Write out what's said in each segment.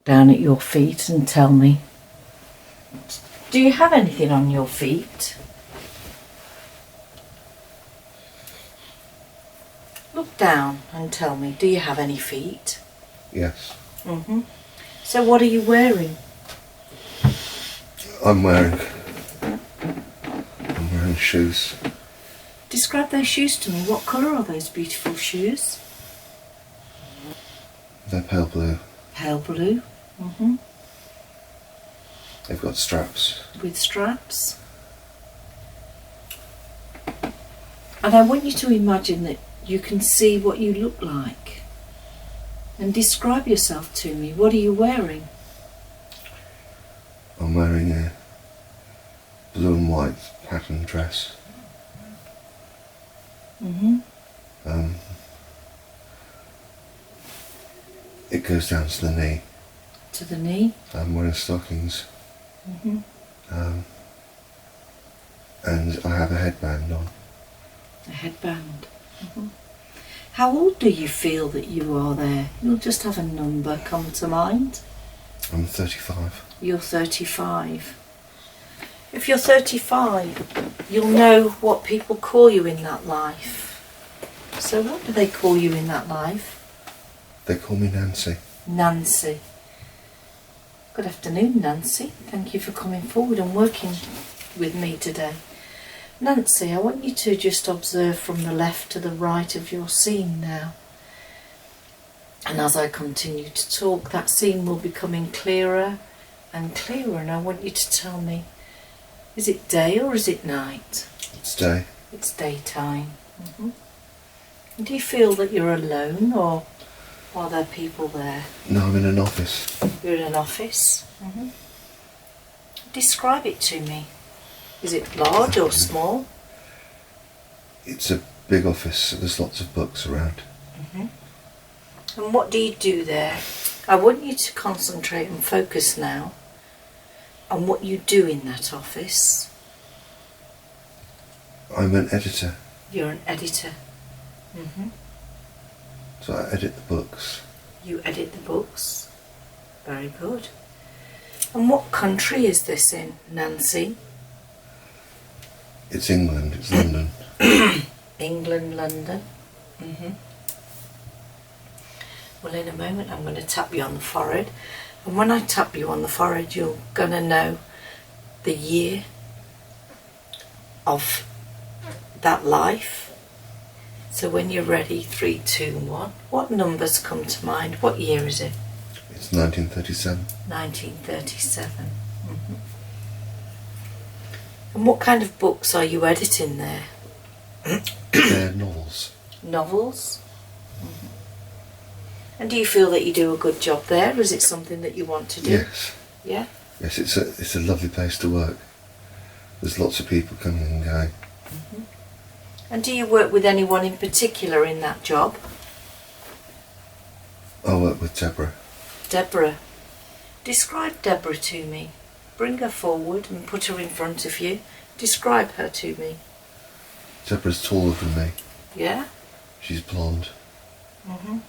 down at your feet and tell me, do you have anything on your feet? Look down and tell me, do you have any feet? Yes. So what are you wearing? I'm wearing shoes. Describe those shoes to me. What colour are those beautiful shoes? They're pale blue. Pale blue. They've got straps. With straps. And I want you to imagine that you can see what you look like. And describe yourself to me. What are you wearing? I'm wearing a blue and white pattern dress. It goes down to the knee. To the knee? I'm wearing stockings. And I have a headband on. A headband. How old do you feel that you are there? You'll just have a number come to mind. I'm 35. You're 35. If you're 35, you'll know what people call you in that life. So what do they call you in that life? They call me Nancy. Nancy. Good afternoon, Nancy. Thank you for coming forward and working with me today. Nancy, I want you to just observe from the left to the right of your scene now. And as I continue to talk, that scene will be becoming clearer and clearer, and I want you to tell me, is it day or is it night? It's day. It's daytime. Do you feel that you're alone, or are there people there? No, I'm in an office. You're in an office? Describe it to me. Is it large or small? It's a big office. There's lots of books around. And what do you do there? I want you to concentrate and focus now on what you do in that office. I'm an editor. You're an editor. So I edit the books. You edit the books. Very good. And what country is this in, Nancy? It's England. It's London. England, London. Well, in a moment I'm going to tap you on the forehead. And when I tap you on the forehead, you're going to know the year of that life. So when you're ready, 3, 2, 1. What numbers come to mind? What year is it? It's 1937. 1937. And what kind of books are you editing there? They're novels. Novels? And do you feel that you do a good job there? Is it something that you want to do? Yes. Yeah? Yes, it's a lovely place to work. There's lots of people coming and going. And do you work with anyone in particular in that job? I work with Deborah. Deborah. Describe Deborah to me. Bring her forward and put her in front of you. Describe her to me. Deborah's taller than me. Yeah? She's blonde. And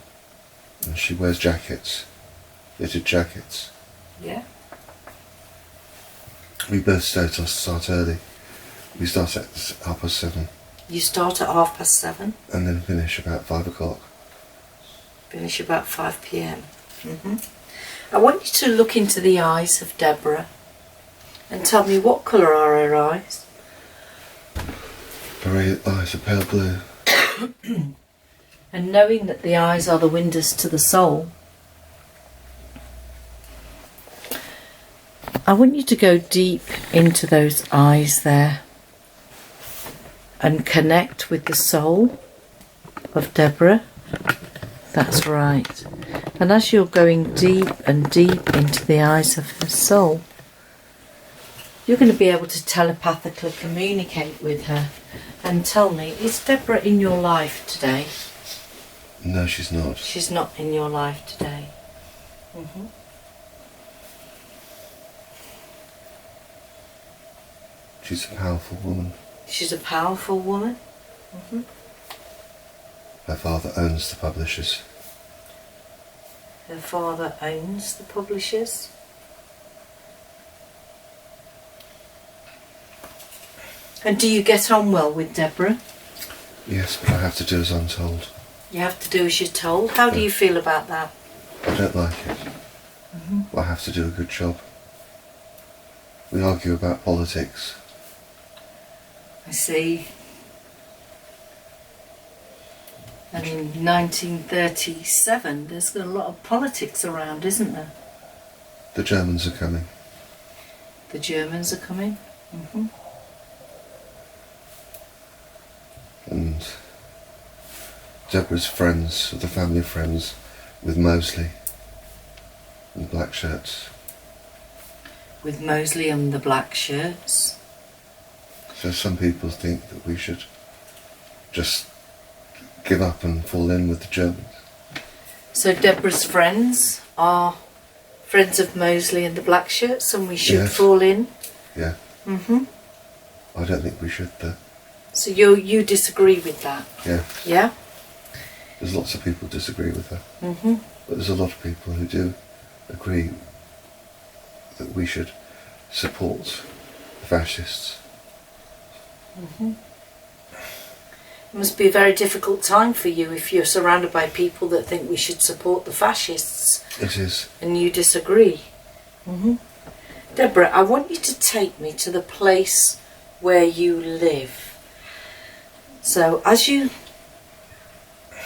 she wears jackets. Fitted jackets. Yeah? We both start early. We start at 7:30. You start at 7:30. And then finish about 5 o'clock. Finish about 5 p.m. I want you to look into the eyes of Deborah and tell me what colour are her eyes. Her eyes are pale blue. And knowing that the eyes are the windows to the soul, I want you to go deep into those eyes there and connect with the soul of Deborah. That's right. And as you're going deep and deep into the eyes of her soul, you're going to be able to telepathically communicate with her and tell me, is Deborah in your life today? No, she's not. She's not in your life today. She's a powerful woman. She's a powerful woman. Her father owns the publishers. Her father owns the publishers. And do you get on well with Deborah? Yes, but I have to do as I'm told. You have to do as you're told. How do you feel about that? I don't like it. But I have to do a good job. We argue about politics. I see. And in 1937, there's a lot of politics around, isn't there? The Germans are coming. The Germans are coming. And Deborah's friends, the family friends, with Mosley and black shirts. With Mosley and the black shirts. So some people think that we should just give up and fall in with the Germans. So Deborah's friends are friends of Mosley and the black shirts, and we should fall in. Yeah. I don't think we should though. So you disagree with that? Yeah. Yeah? There's lots of people disagree with that. But there's a lot of people who do agree that we should support the fascists. It must be a very difficult time for you if you're surrounded by people that think we should support the fascists. It is. And you disagree. Deborah, I want you to take me to the place where you live. So as you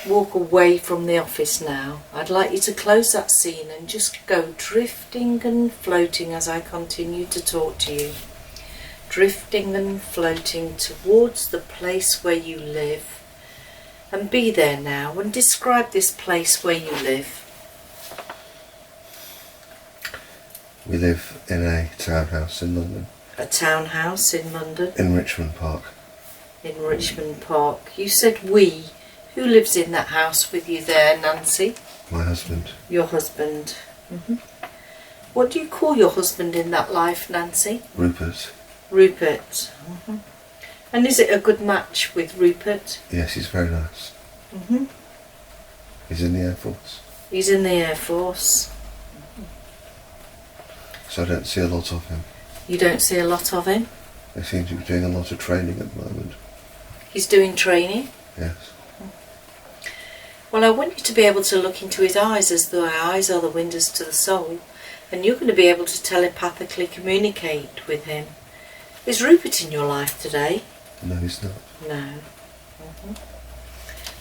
walk away from the office now, I'd like you to close that scene and just go drifting and floating as I continue to talk to you. Drifting and floating towards the place where you live. And be there now and describe this place where you live. We live in a townhouse in London. A townhouse in London? In Richmond Park. In Richmond Park. You said we. Who lives in that house with you there, Nancy? My husband. Your husband. What do you call your husband in that life, Nancy? Rupert. Rupert. And is it a good match with Rupert? Yes, he's very nice. He's in the Air Force. He's in the Air Force. So I don't see a lot of him. You don't see a lot of him? They seem to be doing a lot of training at the moment. He's doing training? Yes. Well, I want you to be able to look into his eyes as though our eyes are the windows to the soul, and you're going to be able to telepathically communicate with him. Is Rupert in your life today? No, he's not. No.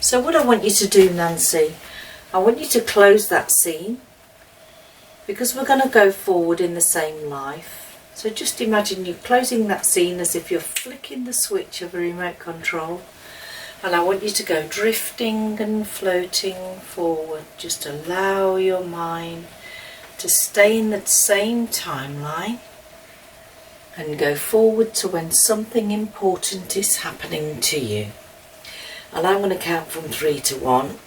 So what I want you to do, Nancy, I want you to close that scene, because we're going to go forward in the same life. So just imagine you closing that scene as if you're flicking the switch of a remote control. And I want you to go drifting and floating forward. Just allow your mind to stay in the same timeline and go forward to when something important is happening to you. And I'm going to count from 3 to 1.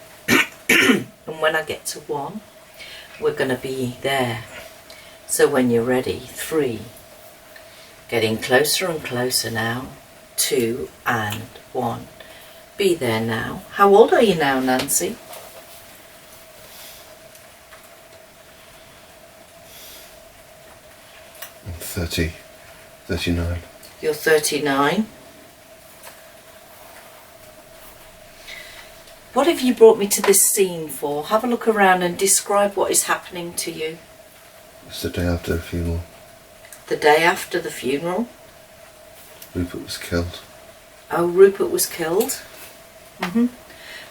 And when I get to 1, we're going to be there. So when you're ready, 3. Getting closer and closer now. 2 and 1. Be there now. How old are you now, Nancy? I'm 39. You're 39. What have you brought me to this scene for? Have a look around and describe what is happening to you. It's the day after the funeral. The day after the funeral? Rupert was killed. Oh, Rupert was killed?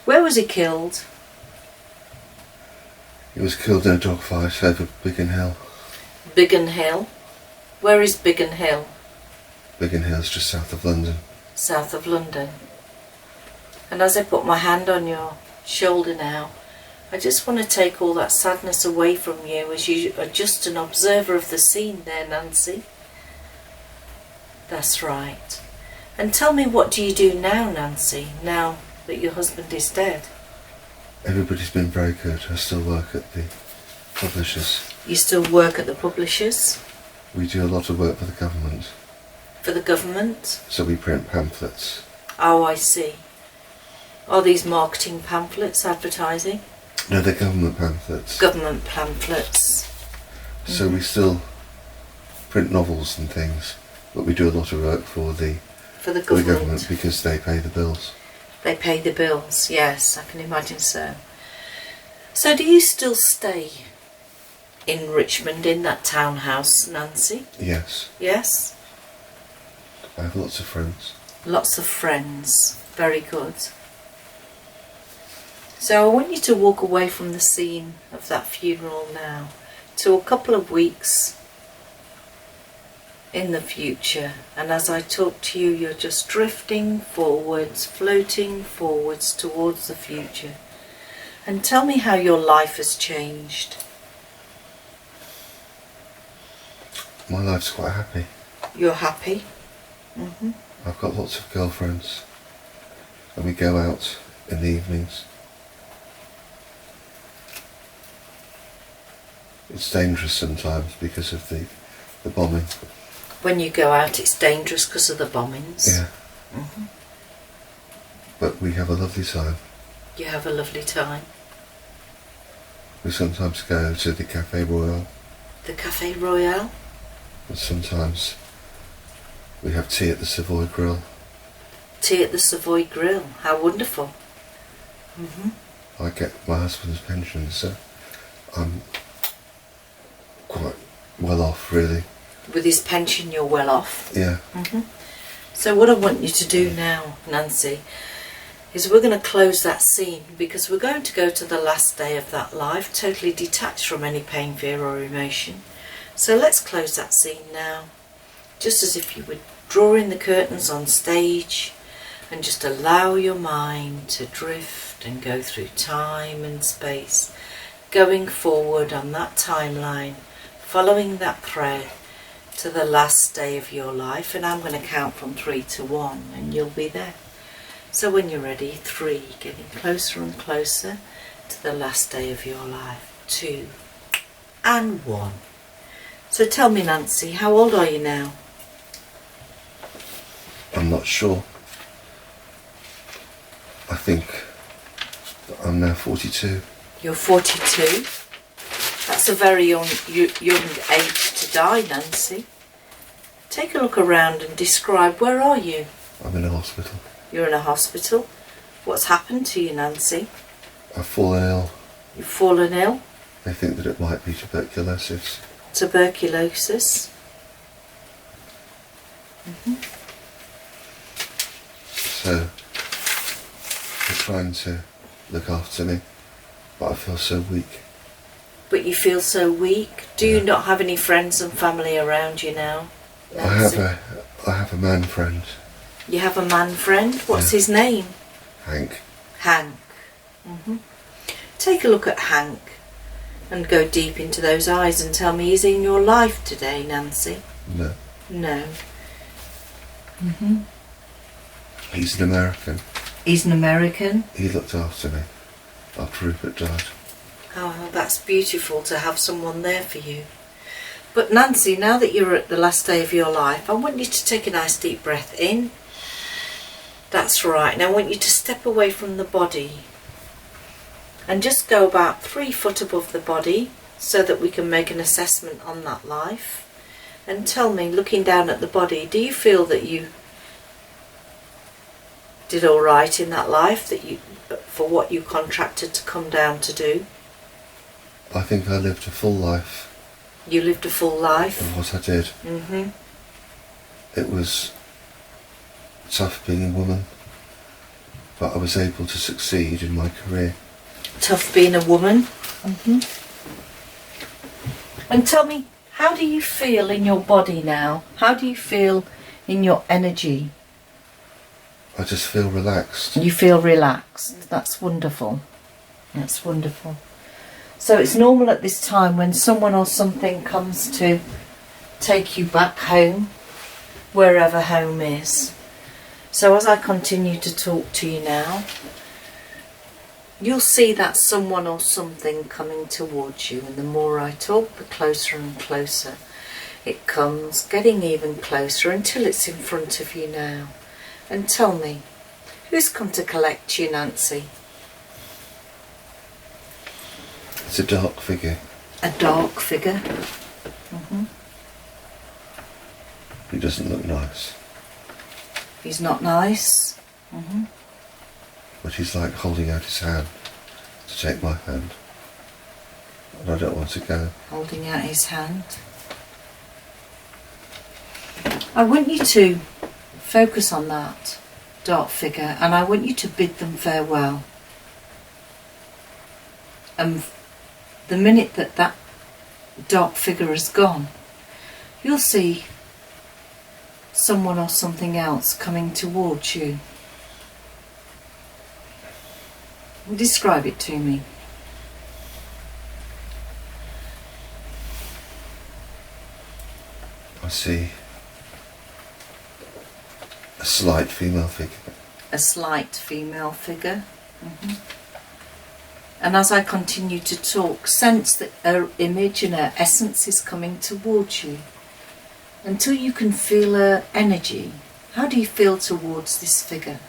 Where was he killed? He was killed in a dogfight over Biggin Hill. Biggin Hill? Where is Biggin Hill? Biggin Hill's just south of London. South of London. And as I put my hand on your shoulder now, I just want to take all that sadness away from you as you are just an observer of the scene there, Nancy. That's right. And tell me, what do you do now, Nancy, now that your husband is dead? Everybody's been very good. I still work at the publishers. You still work at the publishers? We do a lot of work for the government. For the government? So we print pamphlets. Oh, I see. Are these marketing pamphlets, advertising? No, they're government pamphlets. Government pamphlets. So we still print novels and things, but we do a lot of work for the government because they pay the bills. They pay the bills, yes, I can imagine so. So do you still stay in Richmond in that townhouse, Nancy? Yes. Yes? I have lots of friends. Lots of friends. Very good. So I want you to walk away from the scene of that funeral now to a couple of weeks in the future, and as I talk to you, you're just drifting forwards, floating forwards towards the future. And tell me how your life has changed. My life's quite happy. You're happy? I've got lots of girlfriends, and we go out in the evenings. It's dangerous sometimes because of the bombing. When you go out, it's dangerous because of the bombings. Yeah. But we have a lovely time. You have a lovely time. We sometimes go to the Café Royal. The Café Royal? And sometimes we have tea at the Savoy Grill. Tea at the Savoy Grill. How wonderful. I get my husband's pension, so I'm quite well off, really. With his pension, you're well off. Yeah. So what I want you to do now, Nancy, is we're going to close that scene because we're going to go to the last day of that life, totally detached from any pain, fear or emotion. So let's close that scene now, just as if you were drawing the curtains on stage, and just allow your mind to drift and go through time and space, going forward on that timeline, following that thread to the last day of your life. And I'm going to count from 3 to 1 and you'll be there. So when you're ready, 3, getting closer and closer to the last day of your life, 2 and 1. So tell me, Nancy, how old are you now? I'm not sure. I think that I'm now 42. You're 42. That's a very young age to die, Nancy. Take a look around and describe, where are you? I'm in a hospital. You're in a hospital. What's happened to you, Nancy? I've fallen ill. You've fallen ill? They think that it might be tuberculosis. Tuberculosis? So they're trying to look after me, but I feel so weak. But you feel so weak. Do you not have any friends and family around you now, Nancy? I have a man friend. You have a man friend? What's his name? Hank. Hank. Take a look at Hank and go deep into those eyes and tell me, is he in your life today, Nancy? No. No. He's an American. He's an American? He looked after me after Rupert died. Oh, that's beautiful to have someone there for you. But Nancy, now that you're at the last day of your life, I want you to take a nice deep breath in. That's right. Now I want you to step away from the body and just go about 3 foot above the body so that we can make an assessment on that life. And tell me, looking down at the body, do you feel that you did all right in that life, that you, for what you contracted to come down to do? I think I lived a full life. You lived a full life? Of what I did. It was tough being a woman, but I was able to succeed in my career. Tough being a woman? And tell me, how do you feel in your body now? How do you feel in your energy? I just feel relaxed. You feel relaxed. That's wonderful. That's wonderful. So it's normal at this time when someone or something comes to take you back home, wherever home is. So as I continue to talk to you now, you'll see that someone or something coming towards you, and the more I talk, the closer and closer it comes, getting even closer until it's in front of you now. And tell me, who's come to collect you, Nancy? It's a dark figure. A dark figure. He doesn't look nice. He's not nice. But he's like holding out his hand to take my hand. And I don't want to go. Holding out his hand. I want you to focus on that dark figure, and I want you to bid them farewell. And the minute that that dark figure has gone, you'll see someone or something else coming towards you. Describe it to me. I see a slight female figure. A slight female figure. And as I continue to talk, sense that her image and her essence is coming towards you. Until you can feel her energy. How do you feel towards this figure?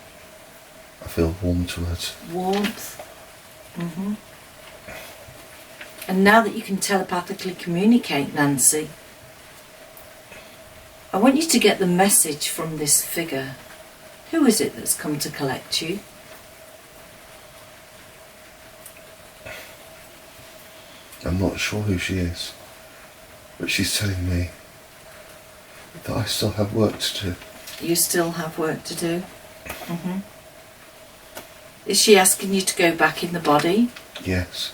I feel warm towards. Warmth. And now that you can telepathically communicate, Nancy, I want you to get the message from this figure. Who is it that's come to collect you? I'm not sure who she is, but she's telling me that I still have work to do. You still have work to do? Is she asking you to go back in the body? Yes.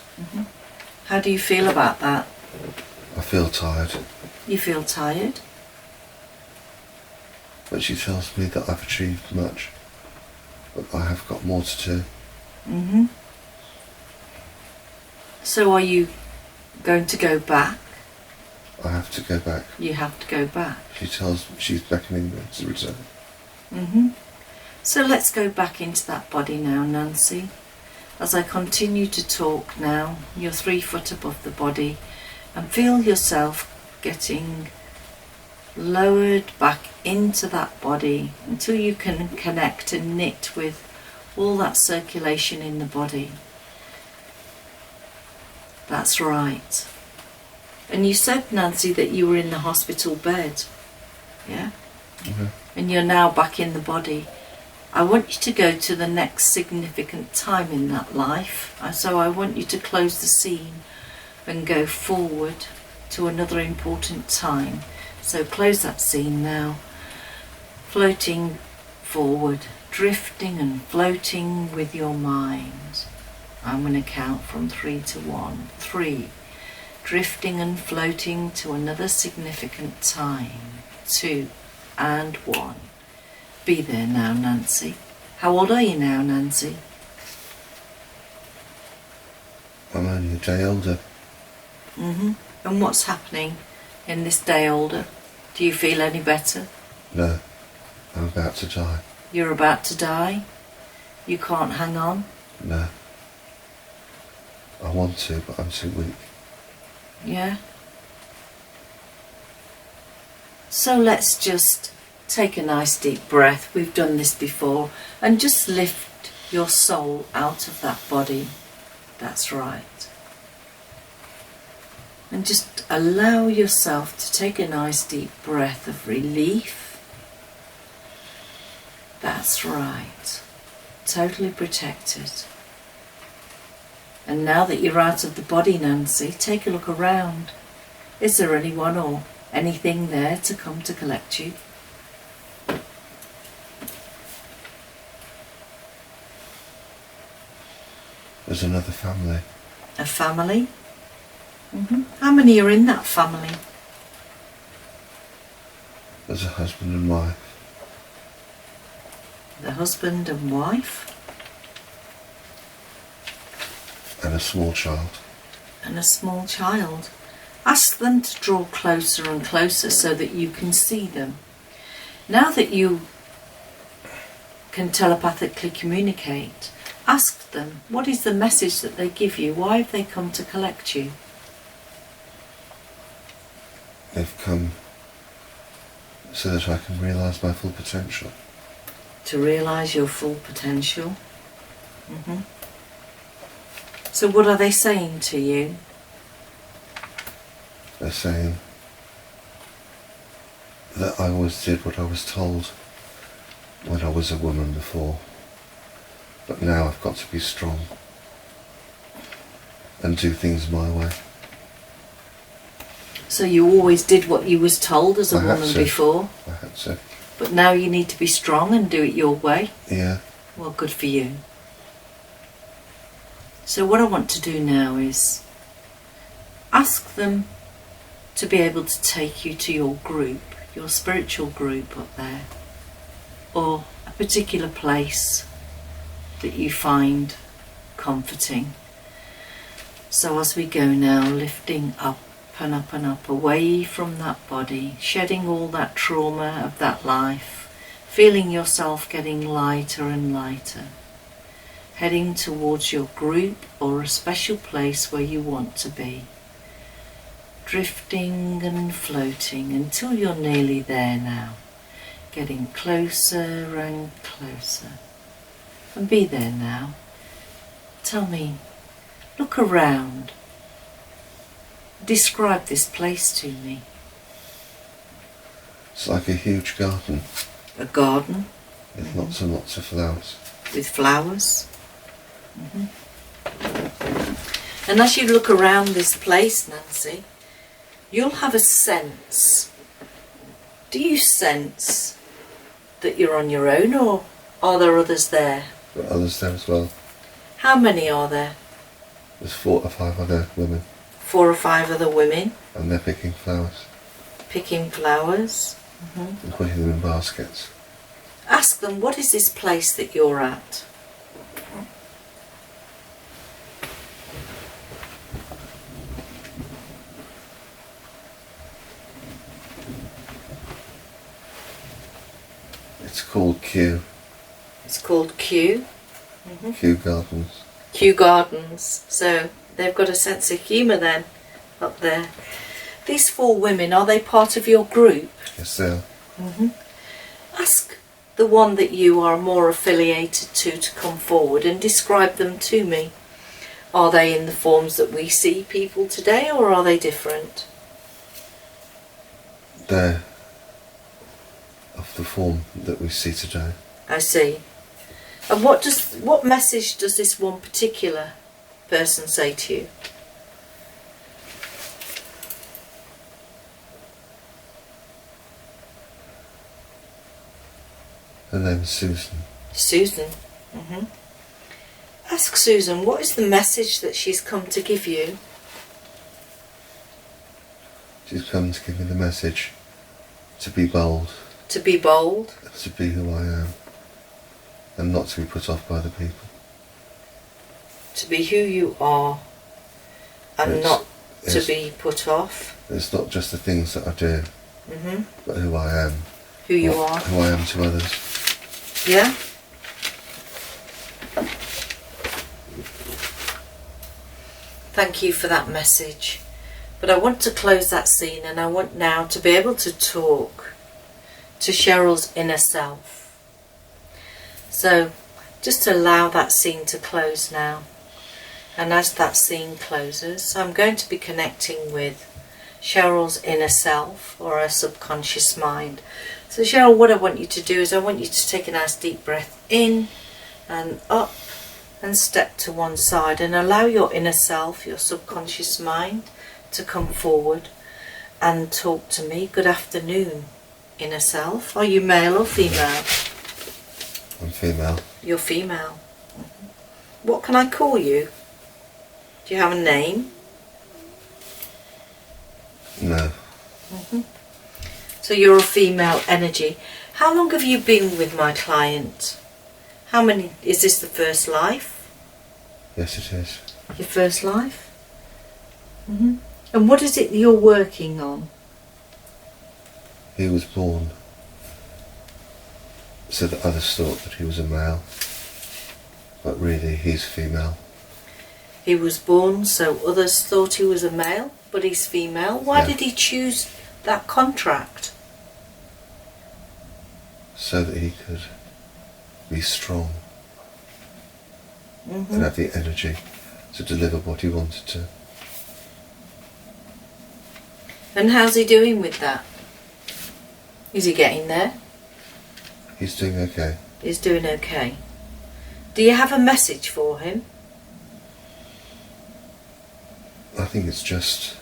How do you feel about that? I feel tired, You feel tired? but she tells me that I've achieved much, but I have got more to do. So are you going to go back? I have to go back. You have to go back. She tells me she's beckoning me to return. So let's go back into that body now, Nancy. As I continue to talk now, you're 3 foot above the body, and feel yourself getting lowered back into that body until you can connect and knit with all that circulation in the body. That's right. And you said, Nancy, that you were in the hospital bed. Yeah? And you're now back in the body. I want you to go to the next significant time in that life. So I want you to close the scene and go forward to another important time. So close that scene now. Floating forward, drifting and floating with your mind. I'm going to count from 3 to 1. 3. Drifting and floating to another significant time. 2 and 1. Be there now, Nancy. How old are you now, Nancy? I'm only a day older. And what's happening in this day older? Do you feel any better? No, I'm about to die. You're about to die? You can't hang on? No. I want to, but I'm too weak. Yeah? So let's just take a nice deep breath. We've done this before. And just lift your soul out of that body. That's right. And just allow yourself to take a nice deep breath of relief. That's right. Totally protected. And now that you're out of the body, Nancy, take a look around. Is there anyone or anything there to come to collect you? There's another family. A family? How many are in that family? There's a husband and wife. The husband and wife? And a small child. And a small child. Ask them to draw closer and closer so that you can see them. Now that you can telepathically communicate, ask them, what is the message that they give you? Why have they come to collect you? They've come so that I can realise my full potential. To realise your full potential. So what are they saying to you? They're saying that I always did what I was told when I was a woman before, but now I've got to be strong and do things my way. So you always did what you was told as a I had woman to. before, I had to. but now you need to be strong and do it your way? Yeah. Well, good for you. So what I want to do now is ask them to be able to take you to your group, your spiritual group up there, or a particular place that you find comforting. So as we go now, lifting up and up and up, away from that body, shedding all that trauma of that life, feeling yourself getting lighter and lighter, heading towards your group or a special place where you want to be, drifting and floating until you're nearly there now, getting closer and closer. And be there now. Tell me, look around. Describe this place to me. It's like a huge garden A garden with lots and lots of flowers. with flowers. And as you look around this place, Nancy, you'll have a sense. Do you sense that you're on your own, or are there others there? But others there as well. How many are there? There's 4 or 5 other women 4 or 5 other women and they're picking flowers picking flowers. and putting them in baskets. Ask them, what is this place that you're at? It's called Kew. It's called Kew. Kew Gardens. Kew Gardens. So they've got a sense of humour then up there. These 4 women, are they part of your group? Yes, they are. Ask the one that you are more affiliated to come forward and describe them to me. Are they in the forms that we see people today, or are they different? They're of the form that we see today. I see. And what message does this one particular person say to you? Her name's Susan. Susan. Ask Susan, what is the message that she's come to give you? She's come to give me the message to be bold, To be bold. to be who I am, and not to be put off by the people. To be who you are and It's- not to it's- be put off. It's not just the things that I do, but who I am. Who you what- are. Who I am to others. Yeah? Thank you for that message. But I want to close that scene, and I want now to be able to talk to Cheryl's inner self. So just allow that scene to close now. And as that scene closes, I'm going to be connecting with Cheryl's inner self, or her subconscious mind. So Cheryl, what I want you to do is I want you to take a nice deep breath in and up and step to one side, and allow your inner self, your subconscious mind, to come forward and talk to me. Good afternoon, inner self. Are you male or female? I'm female. You're female. What can I call you? Do you have a name? No. So you're a female energy. How long have you been with my client? How many, is this the first life? Yes, it is. Your first life? And what is it you're working on? He was born so that others thought that he was a male, but really he's female. He was born so others thought he was a male, but he's female. Why Yeah. did he choose that contract? So that he could be strong and have the energy to deliver what he wanted to. And how's he doing with that? Is he getting there? He's doing okay. He's doing okay. Do you have a message for him? I think it's just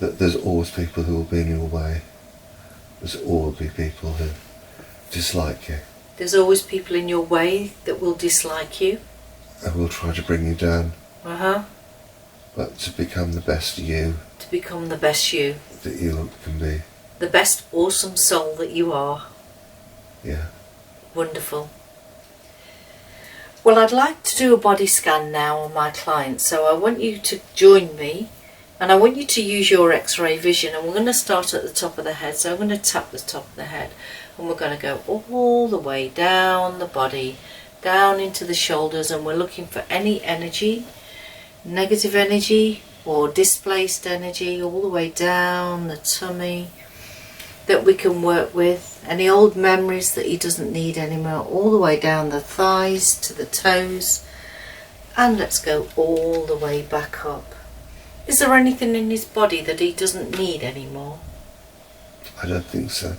that there's always people who will be in your way. There's always be people who dislike you. There's always people in your way that will dislike you. And will try to bring you down. Uh-huh. But to become the best you To become the best you. that you can be. The best awesome soul that you are. Yeah. Wonderful. Well, I'd like to do a body scan now on my client, so I want you to join me and I want you to use your X-ray vision, and we're going to start at the top of the head. So I'm going to tap the top of the head and we're going to go all the way down the body, down into the shoulders, and we're looking for any energy, negative energy or displaced energy, all the way down the tummy that we can work with, any old memories that he doesn't need anymore, all the way down the thighs to the toes, and let's go all the way back up. Is there anything in his body that he doesn't need anymore? I don't think so.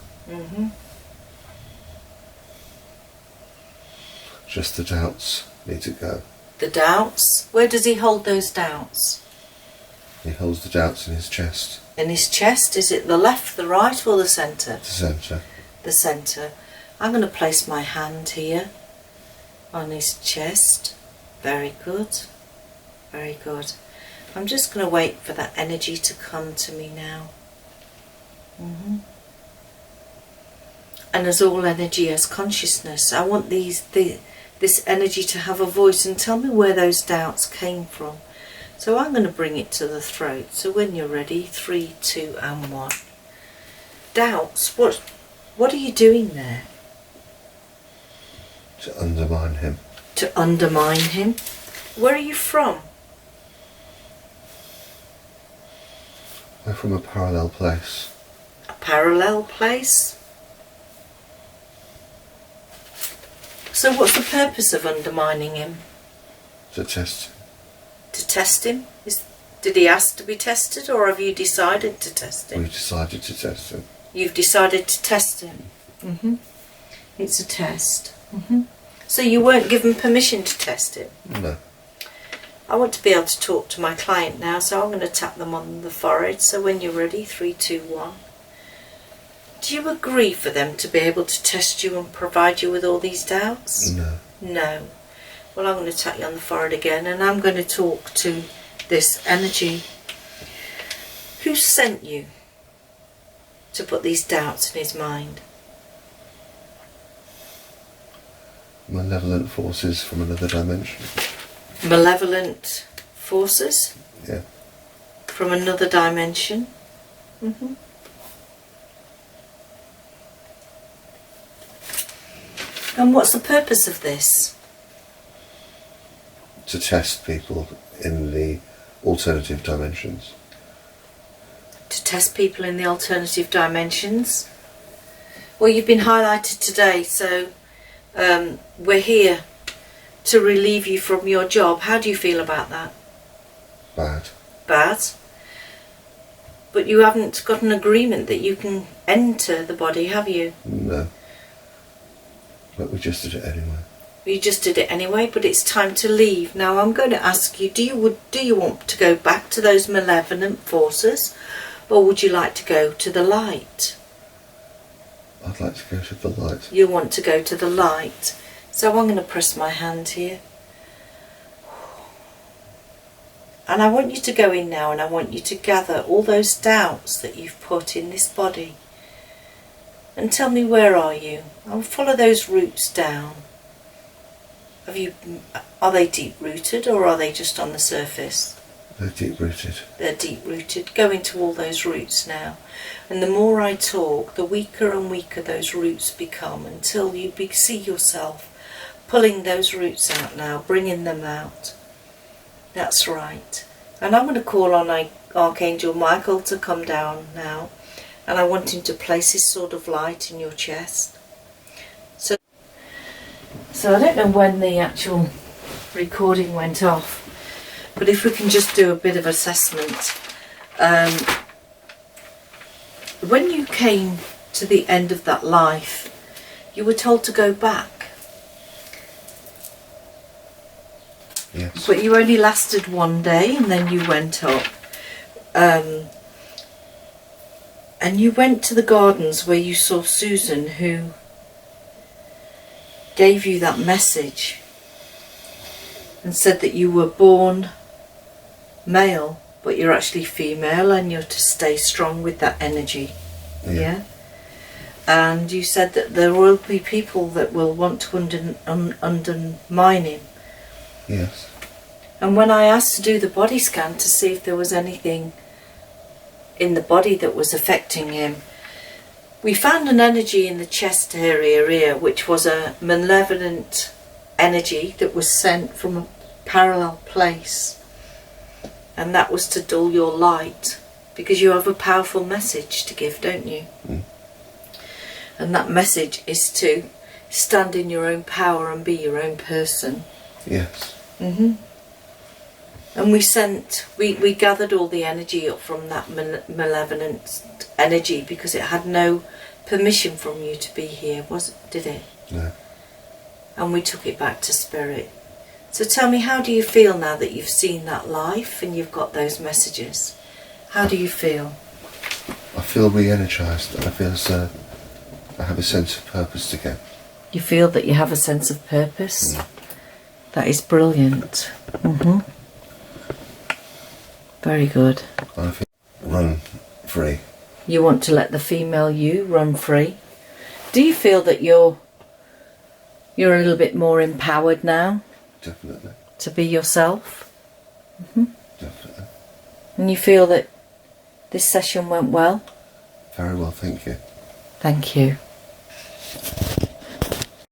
Just the doubts need to go. The doubts? Where does he hold those doubts? He holds the doubts in his chest. In his chest? Is it the left, the right or the centre? The centre. The centre. I'm going to place my hand here on his chest. Very good. Very good. I'm just going to wait for that energy to come to me now. And as all energy has consciousness, I want this energy to have a voice and tell me where those doubts came from. So I'm going to bring it to the throat. So when you're ready, 3, 2 and 1. Doubts, what are you doing there? To undermine him. To undermine him? Where are you from? We're from a parallel place. A parallel place? So what's the purpose of undermining him? To test him. To test him? Did he ask to be tested, or have you decided to test him? We decided to test him. You've decided to test him? It's a test. So you weren't given permission to test him? No. I want to be able to talk to my client now, so I'm going to tap them on the forehead. So when you're ready, 3, 2, 1. Do you agree for them to be able to test you and provide you with all these doubts? No. No. Well, I'm going to tap you on the forehead again, and I'm going to talk to this energy. Who sent you to put these doubts in his mind? Malevolent forces from another dimension. Malevolent forces? Yeah. From another dimension? And what's the purpose of this? To test people in the alternative dimensions. To test people in the alternative dimensions? Well, you've been highlighted today, so we're here to relieve you from your job. How do you feel about that? Bad. Bad? But you haven't got an agreement that you can enter the body, have you? No. But we just did it anyway. You just did it anyway, but it's time to leave. Now I'm going to ask you, do you want to go back to those malevolent forces, or would you like to go to the light? I'd like to go to the light. You want to go to the light. So I'm going to press my hand here. And I want you to go in now, and I want you to gather all those doubts that you've put in this body. And tell me, where are you? I'll follow those roots down. Are they deep rooted, or are they just on the surface? They're deep rooted. They're deep rooted. Go into all those roots now. And the more I talk, the weaker and weaker those roots become, until you see yourself pulling those roots out now, bringing them out. That's right. And I'm going to call on Archangel Michael to come down now. And I want him to place his sword of light in your chest. So I don't know when the actual recording went off. But if we can just do a bit of assessment. When you came to the end of that life, you were told to go back. Yes. But you only lasted one day and then you went up. And you went to the gardens where you saw Susan, who gave you that message and said that you were born male, but you're actually female and you're to stay strong with that energy. Yeah? And you said that there will be people that will want to undermine him. Yes. And when I asked to do the body scan to see if there was anything in the body that was affecting him, we found an energy in the chest area here, which was a malevolent energy that was sent from a parallel place. And that was to dull your light, because you have a powerful message to give, don't you? Mm. And that message is to stand in your own power and be your own person. Yes. And we gathered all the energy up from that malevolent energy, because it had no permission from you to be here, did it? No. And we took it back to spirit. So tell me, how do you feel now that you've seen that life and you've got those messages? How do you feel? I feel re-energised, and I feel as though I have a sense of purpose again. You feel that you have a sense of purpose? Mm. That is brilliant. Very good. I feel run free. You want to let the female you run free. Do you feel that you're a little bit more empowered now? Definitely. To be yourself? Definitely. And you feel that this session went well? Very well, thank you. Thank you.